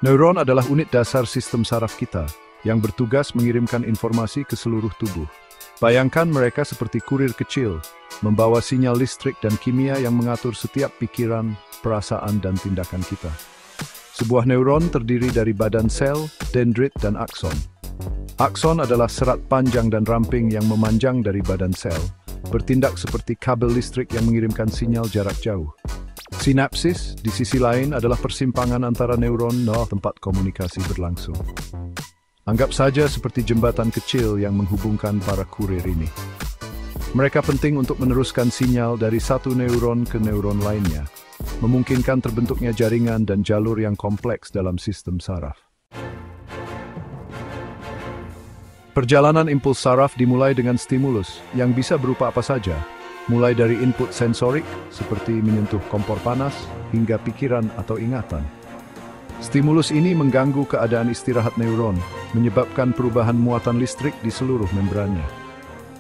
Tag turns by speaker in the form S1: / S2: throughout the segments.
S1: Neuron adalah unit dasar sistem saraf kita yang bertugas mengirimkan informasi ke seluruh tubuh. Bayangkan mereka seperti kurir kecil, membawa sinyal listrik dan kimia yang mengatur setiap pikiran, perasaan, dan tindakan kita. Sebuah neuron terdiri dari badan sel, dendrit, dan akson. Akson adalah serat panjang dan ramping yang memanjang dari badan sel, bertindak seperti kabel listrik yang mengirimkan sinyal jarak jauh. Sinapsis, di sisi lain, adalah persimpangan antara neuron tempat komunikasi berlangsung. Anggap saja seperti jembatan kecil yang menghubungkan para kurir ini. Mereka penting untuk meneruskan sinyal dari satu neuron ke neuron lainnya, memungkinkan terbentuknya jaringan dan jalur yang kompleks dalam sistem saraf. Perjalanan impuls saraf dimulai dengan stimulus yang bisa berupa apa saja, mulai dari input sensorik seperti menyentuh kompor panas hingga pikiran atau ingatan. Stimulus ini mengganggu keadaan istirahat neuron, menyebabkan perubahan muatan listrik di seluruh membrannya.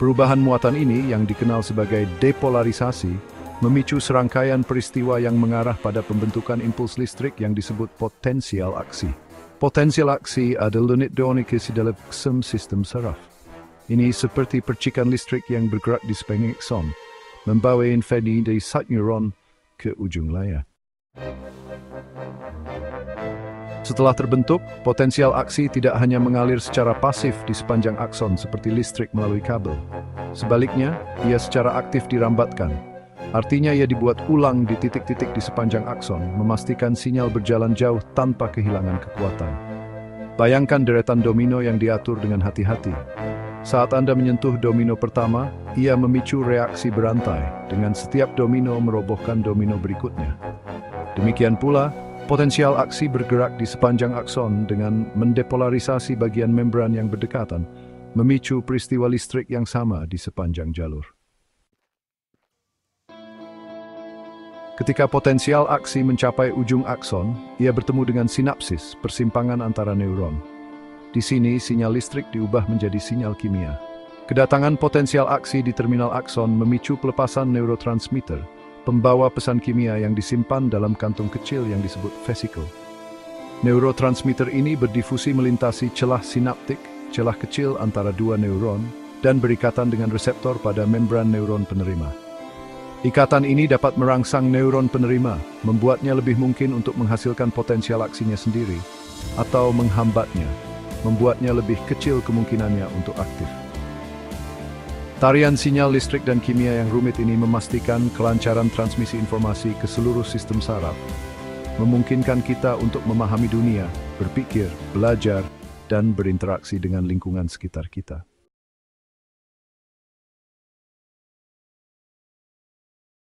S1: Perubahan muatan ini yang dikenal sebagai depolarisasi memicu serangkaian peristiwa yang mengarah pada pembentukan impuls listrik yang disebut potensial aksi. Potensial aksi adalah unit komunikasi dalam sistem saraf. Ini seperti percikan listrik yang bergerak di sepanjang akson, membawa informasi dari satu neuron ke ujung layar. Setelah terbentuk, potensial aksi tidak hanya mengalir secara pasif di sepanjang akson seperti listrik melalui kabel. Sebaliknya, ia secara aktif dirambatkan. Artinya ia dibuat ulang di titik-titik di sepanjang akson, memastikan sinyal berjalan jauh tanpa kehilangan kekuatan. Bayangkan deretan domino yang diatur dengan hati-hati. Saat Anda menyentuh domino pertama, ia memicu reaksi berantai, dengan setiap domino merobohkan domino berikutnya. Demikian pula, potensial aksi bergerak di sepanjang akson dengan mendepolarisasi bagian membran yang berdekatan, memicu peristiwa listrik yang sama di sepanjang jalur. Ketika potensial aksi mencapai ujung akson, ia bertemu dengan sinapsis, persimpangan antara neuron. Di sini, sinyal listrik diubah menjadi sinyal kimia. Kedatangan potensial aksi di terminal akson memicu pelepasan neurotransmitter, pembawa pesan kimia yang disimpan dalam kantung kecil yang disebut vesikel. Neurotransmitter ini berdifusi melintasi celah sinaptik, celah kecil antara dua neuron, dan berikatan dengan reseptor pada membran neuron penerima. Ikatan ini dapat merangsang neuron penerima, membuatnya lebih mungkin untuk menghasilkan potensial aksinya sendiri, atau menghambatnya, membuatnya lebih kecil kemungkinannya untuk aktif. Tarian sinyal listrik dan kimia yang rumit ini memastikan kelancaran transmisi informasi ke seluruh sistem saraf, memungkinkan kita untuk memahami dunia, berpikir, belajar, dan berinteraksi dengan lingkungan sekitar kita.